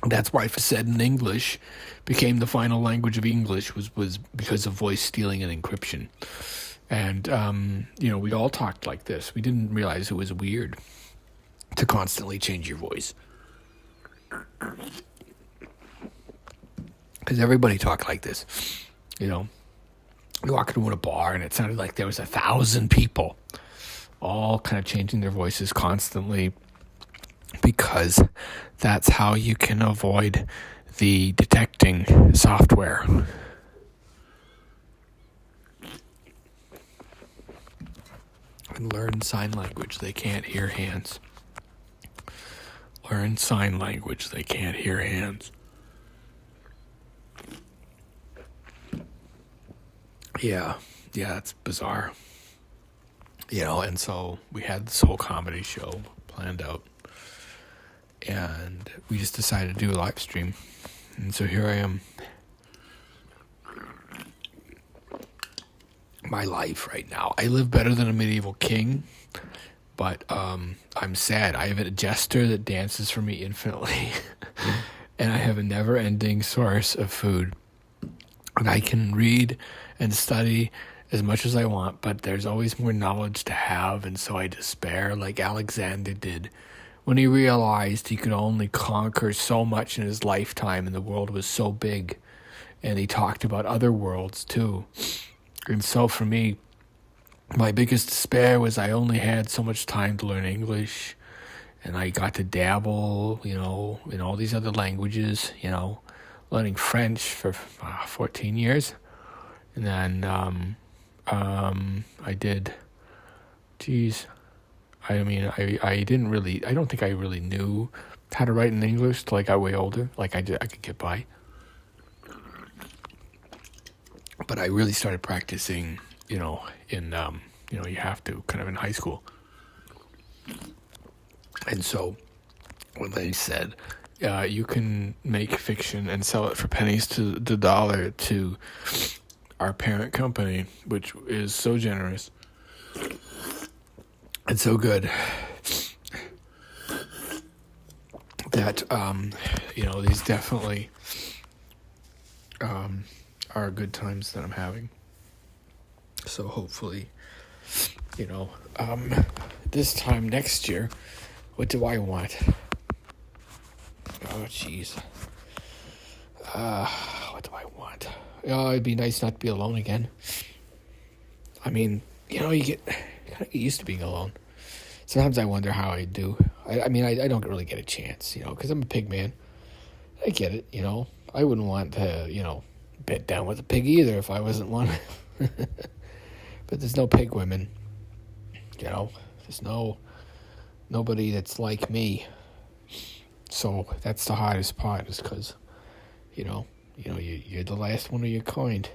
Speaker 1: That's why said in English became the final language of English, was because of voice stealing and encryption. And, we all talked like this. We didn't realize it was weird to constantly change your voice. Because everybody talked like this, You walk into a bar and it sounded like there was 1,000 people all kind of changing their voices constantly, because that's how you can avoid the detecting software. And learn sign language. They can't hear hands. Learn sign language. They can't hear hands. Yeah, it's bizarre. And so we had this whole comedy show planned out. And we just decided to do a live stream. And so here I am. My life right now. I live better than a medieval king, but I'm sad. I have a jester that dances for me infinitely. And I have a never-ending source of food. And I can read and study as much as I want, but there's always more knowledge to have, and so I despair, like Alexander did when he realized he could only conquer so much in his lifetime, and the world was so big. And he talked about other worlds too. And so for me, my biggest despair was I only had so much time to learn English, and I got to dabble, in all these other languages, learning French for 14 years. And then I did, I don't think I really knew how to write in English till I got way older. Like I could get by. But I really started practicing, in, you have to, kind of in high school. And so when they said, you can make fiction and sell it for pennies to the dollar to our parent company, which is so generous and so good, that, these definitely are good times that I'm having. So hopefully, this time next year, what do I want? Oh, jeez. What do I want? Oh, it'd be nice not to be alone again. I mean, you get kind of get used to being alone. Sometimes I wonder how I do. I don't really get a chance, because I'm a pig man. I get it, I wouldn't want to, bed down with a pig either if I wasn't one. But there's no pig women, there's nobody that's like me. So that's the hardest part, is because, you're the last one of your kind,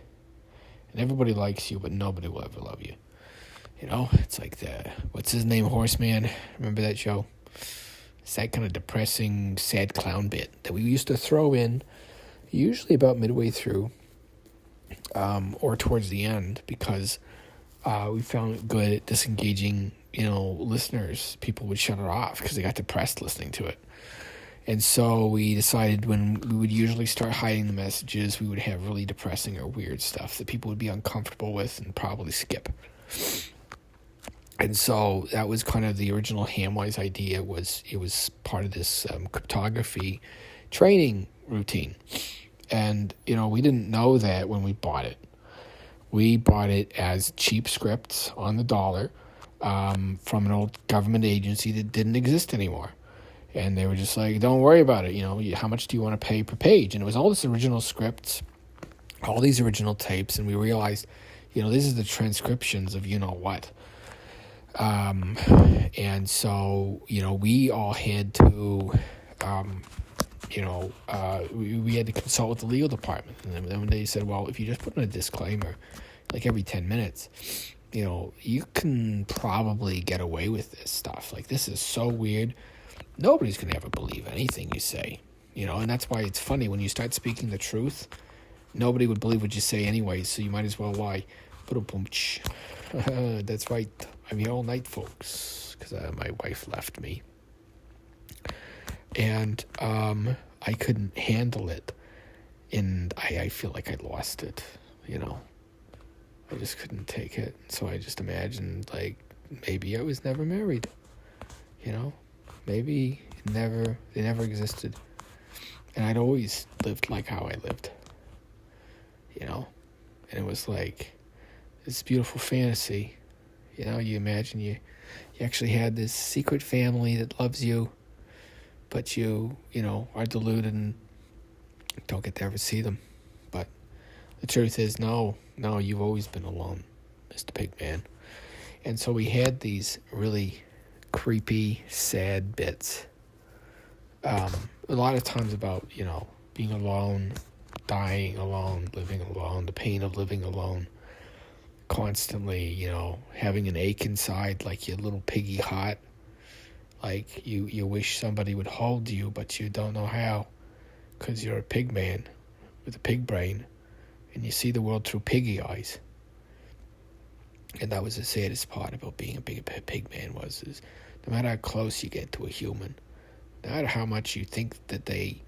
Speaker 1: and everybody likes you, but nobody will ever love you. It's like what's his name, Horseman? Remember that show? It's that kind of depressing, sad clown bit that we used to throw in, usually about midway through, or towards the end, because we found it good at disengaging, listeners. People would shut it off because they got depressed listening to it. And so we decided when we would usually start hiding the messages, we would have really depressing or weird stuff that people would be uncomfortable with and probably skip. And so that was kind of the original Hamwise idea. It was part of this cryptography training routine. And, we didn't know that when we bought it. We bought it as cheap scripts on the dollar from an old government agency that didn't exist anymore. And they were just like, don't worry about it. How much do you want to pay per page? And it was all this original scripts, all these original tapes. And we realized, these are the transcriptions of what. And so, we all had to, we had to consult with the legal department. And then when they said, well, if you just put in a disclaimer, like every 10 minutes, you can probably get away with this stuff. Like, this is so weird. Nobody's going to ever believe anything you say, and that's why it's funny when you start speaking the truth. Nobody would believe what you say anyway, so you might as well lie. That's right. I'm here all night, folks, because my wife left me. And I couldn't handle it, and I feel like I lost it, I just couldn't take it. So I just imagined, like, maybe I was never married, maybe they never existed, and I'd always lived like how I lived, and it was like this beautiful fantasy, you imagine you actually had this secret family that loves you, but you are deluded and don't get to ever see them. But the truth is, no, you've always been alone, Mr. Pigman. And so we had these really creepy, sad bits. A lot of times about, being alone, dying alone, living alone, the pain of living alone. Constantly, having an ache inside, like your little piggy heart. Like you wish somebody would hold you, but you don't know how, because you're a pig man with a pig brain, and you see the world through piggy eyes. And that was the saddest part about being a pig man is no matter how close you get to a human, no matter how much you think that they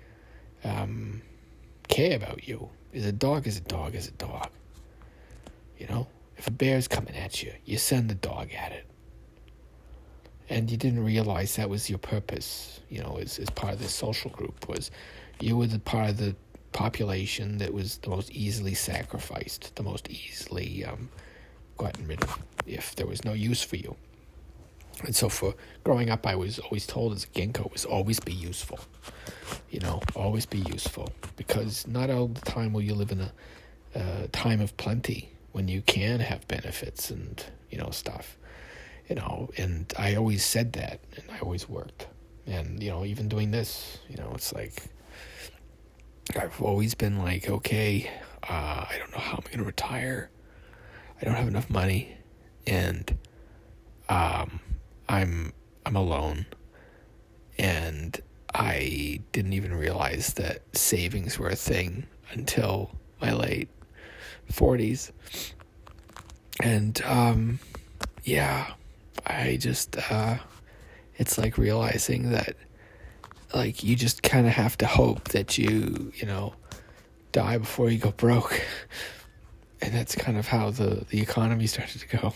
Speaker 1: care about you, a dog is a dog is a dog. if a bear's coming at you, you send the dog at it. And you didn't realize that was your purpose, as part of this social group, was you were the part of the population that was the most easily sacrificed, the most easily gotten rid of if there was no use for you. And so for growing up, I was always told as a Ginkgo was always be useful, always be useful, because not all the time will you live in a time of plenty when you can have benefits and, stuff. And I always said that, and I always worked. And, even doing this, it's like, I've always been like, okay, I don't know how I'm going to retire. I don't have enough money, and I'm alone, and I didn't even realize that savings were a thing until my late 40s. And, I just, it's like realizing that, like, you just kind of have to hope that you die before you go broke. And that's kind of how the economy started to go.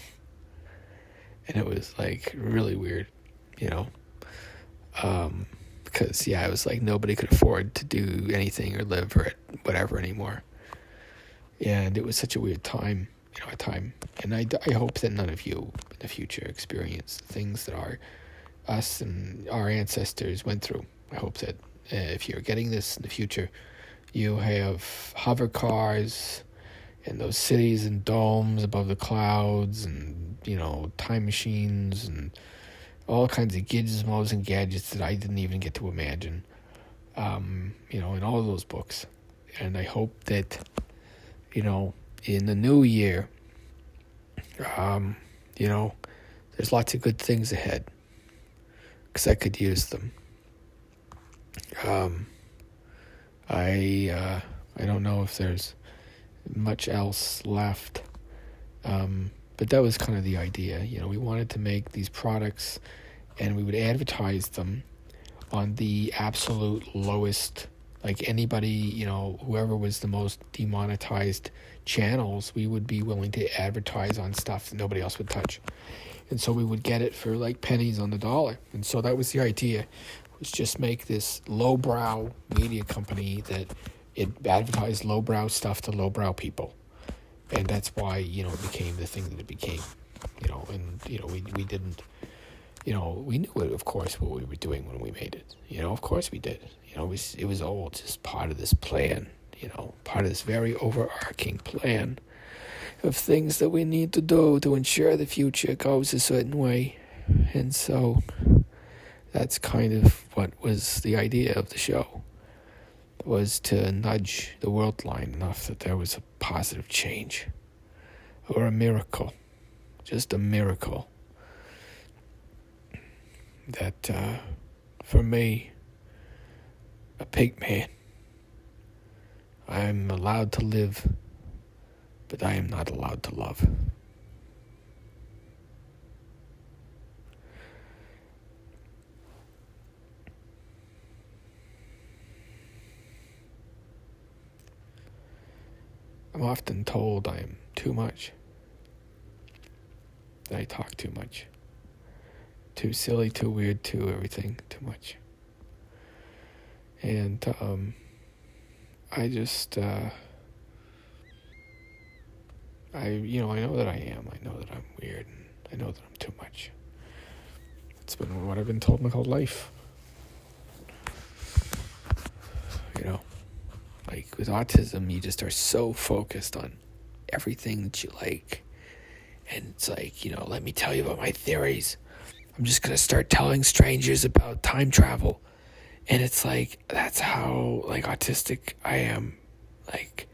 Speaker 1: And it was, like, really weird, because, it was like nobody could afford to do anything or live or whatever anymore. And it was such a weird time. A time, and I hope that none of you in the future experience things that us and our ancestors went through. I hope that if you're getting this in the future, you have hover cars and those cities and domes above the clouds, and time machines and all kinds of gizmos and gadgets that I didn't even get to imagine. In all of those books, and I hope that in the new year, there's lots of good things ahead, because I could use them. I don't know if there's much else left, but that was kind of the idea. We wanted to make these products, and we would advertise them on the absolute lowest, like anybody, whoever was the most demonetized channels, we would be willing to advertise on stuff that nobody else would touch. And so we would get it for like pennies on the dollar. And so that was the idea, was just make this lowbrow media company that it advertised lowbrow stuff to lowbrow people. And that's why, it became the thing that it became, and, we didn't, we knew it, of course, what we were doing when we made it. Of course we did. It was all just part of this plan, part of this very overarching plan of things that we need to do to ensure the future goes a certain way. And so that's kind of what was the idea of the show, was to nudge the world line enough that there was a positive change, or a miracle, just a miracle. That, for me, a pig man, I'm allowed to live, but I am not allowed to love. I'm often told I am too much, that I talk too much. Too silly, too weird, too everything, too much. And I just, I know that I am. I know that I'm weird, and I know that I'm too much. It's been what I've been told my whole life. Like with autism, you just are so focused on everything that you like. And it's like, let me tell you about my theories. I'm just going to start telling strangers about time travel. And it's like, that's how, like, autistic I am. Like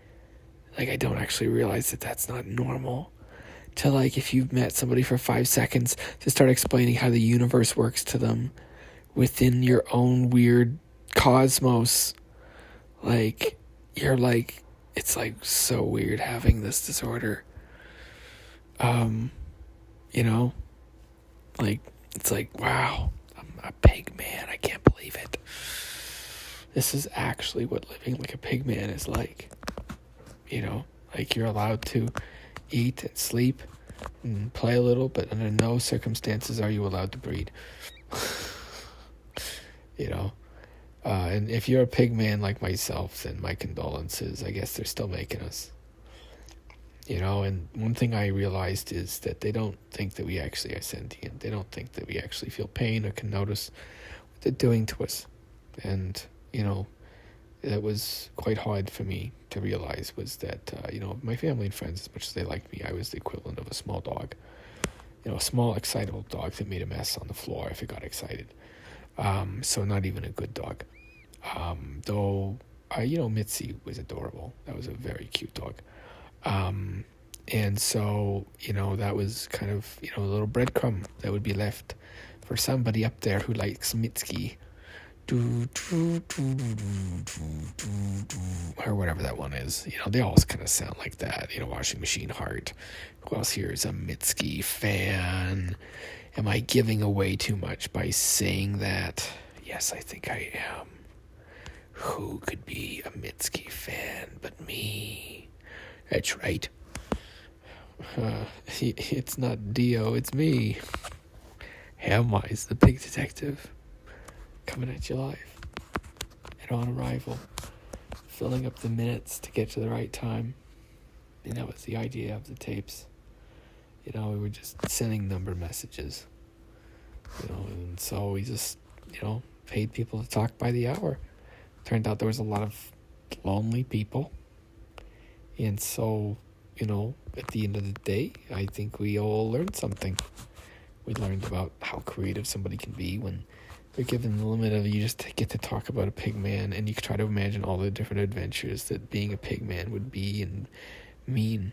Speaker 1: I don't actually realize that that's not normal. To, like, if you've met somebody for 5 seconds, to start explaining how the universe works to them within your own weird cosmos. Like, you're like, it's like so weird having this disorder. Like, it's like, wow, I'm a pig man. I can't believe it. This is actually what living like a pig man is like. Like, you're allowed to eat and sleep and play a little, but under no circumstances are you allowed to breed. You know? And if you're a pig man like myself, then my condolences. I guess they're still making us. You know, and one thing I realized is that they don't think that we actually are sentient. They don't think that we actually feel pain or can notice what they're doing to us. And, you know, that was quite hard for me to realize, was that, you know, my family and friends, as much as they liked me, I was the equivalent of a small dog. You know, a small, excitable dog that made a mess on the floor if it got excited. So not even a good dog. Though, you know, Mitzi was adorable. That was a very cute dog. And so, you know, that was kind of, you know, a little breadcrumb that would be left for somebody up there who likes Mitski. Or whatever that one is. You know, they all kind of sound like that. You know, Washing Machine Heart. Who else here is a Mitski fan? Am I giving away too much by saying that? Yes, I think I am. Who could be a Mitski fan but me? That's right. It's not Dio, it's me. Hamwise, the pig detective. Coming at you live. And on arrival. Filling up the minutes to get to the right time. And that was the idea of the tapes. You know, we were just sending number messages. You know, and so we just, you know, paid people to talk by the hour. Turned out there was a lot of lonely people. And so, you know, at the end of the day, I think we all learned something. We learned about how creative somebody can be when they're given the limit of, you just get to talk about a pig man, and you try to imagine all the different adventures that being a pig man would be and mean.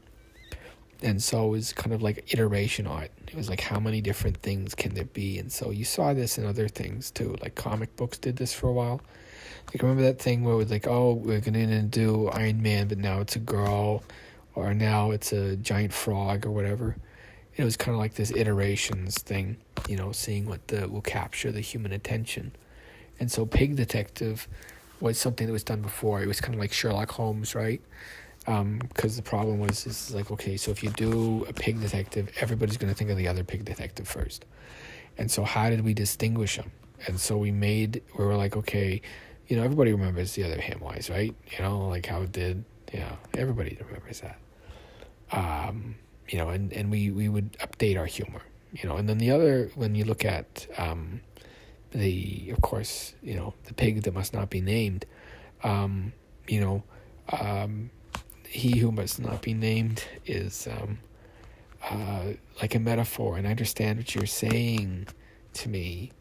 Speaker 1: And so it was kind of like iteration art. It was like, how many different things can there be? And so you saw this in other things too. Like comic books did this for a while. Like, remember that thing where it was like, oh, we're going to do Iron Man, but now it's a girl, or now it's a giant frog or whatever. It was kind of like this iterations thing, you know, seeing what will capture the human attention. And so Pig Detective was something that was done before. It was kind of like Sherlock Holmes, right? Because the problem was, is like, okay, so if you do a pig detective, everybody's going to think of the other pig detective first. And so how did we distinguish them? And so we were like, okay, you know, everybody remembers the other Hamwise, right? You know, like how it did. Yeah, everybody remembers that. You know, and we would update our humor, you know. And then the other, when you look at of course, you know, the pig that must not be named, you know, he who must not be named is like a metaphor. And I understand what you're saying to me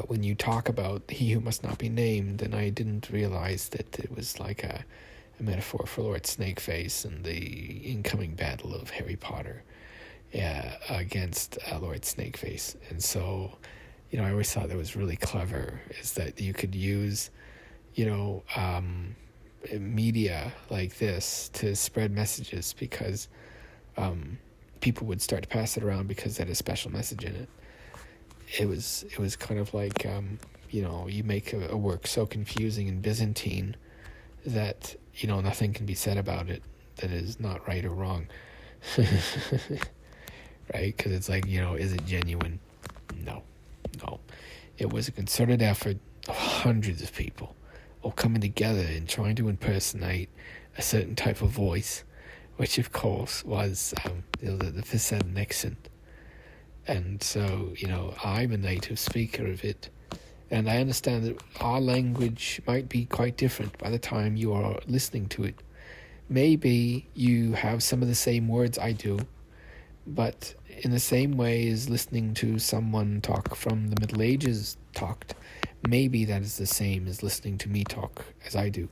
Speaker 1: when you talk about he who must not be named, and I didn't realize that it was like a metaphor for Lord Snakeface and the incoming battle of Harry Potter against Lord Snakeface. And so, you know, I always thought that was really clever, is that you could use, you know, media like this to spread messages, because people would start to pass it around because it had a special message in it. It was kind of like, you know, you make a work so confusing and Byzantine that, you know, nothing can be said about it that is not right or wrong. Right? Because it's like, you know, is it genuine? No. It was a concerted effort of hundreds of people all coming together and trying to impersonate a certain type of voice, which of course was the Facetted accent. And so, you know, I'm a native speaker of it, and I understand that our language might be quite different by the time you are listening to it. Maybe you have some of the same words I do, but in the same way as listening to someone talk from the Middle Ages talked, maybe that is the same as listening to me talk as I do.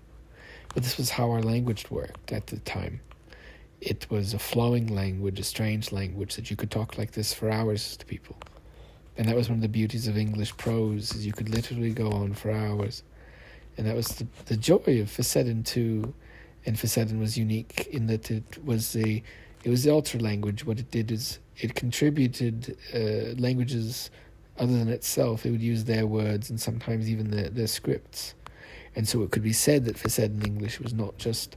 Speaker 1: But this was how our language worked at the time. It was a flowing language, a strange language, that you could talk like this for hours to people. And that was one of the beauties of English prose, is you could literally go on for hours. And that was the joy of Facetted too. And Facetted was unique in that it was the ultra language. What it did is it contributed languages other than itself. It would use their words and sometimes even their scripts. And so it could be said that Facetted English was not just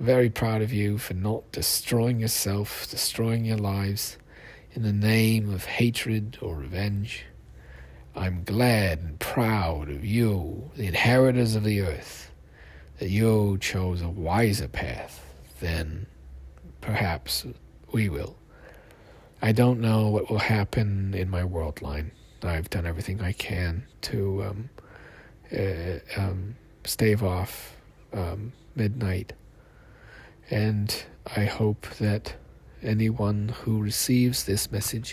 Speaker 1: Very proud of you for not destroying yourself, destroying your lives in the name of hatred or revenge. I'm glad and proud of you, the inheritors of the earth, that you chose a wiser path than perhaps we will. I don't know what will happen in my world line. I've done everything I can to stave off midnight. And I hope that anyone who receives this message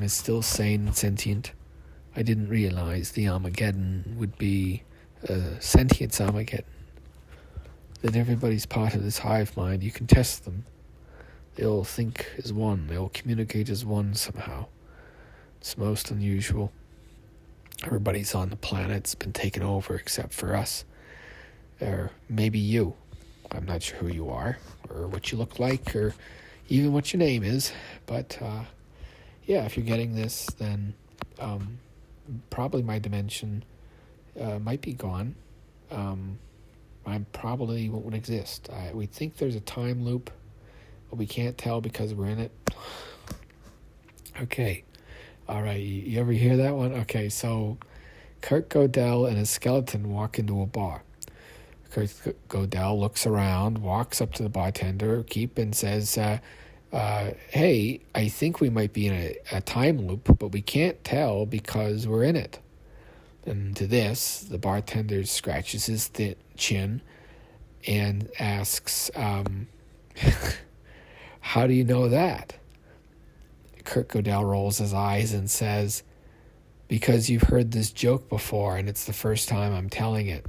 Speaker 1: is still sane and sentient. I didn't realize the Armageddon would be sentience Armageddon. That everybody's part of this hive mind. You can test them. They'll think as one. They'll communicate as one somehow. It's most unusual. Everybody's on the planet's been taken over except for us. Or maybe you. I'm not sure who you are, or what you look like, or even what your name is. But, yeah, if you're getting this, then probably my dimension might be gone. I probably won't exist. We think there's a time loop, but we can't tell because we're in it. Okay. All right. You ever hear that one? Okay, so Kurt Godel and his skeleton walk into a bar. Kurt Godel looks around, walks up to the bartender, and says, hey, I think we might be in a time loop, but we can't tell because we're in it. And to this, the bartender scratches his chin and asks, how do you know that? Kurt Godel rolls his eyes and says, because you've heard this joke before and it's the first time I'm telling it.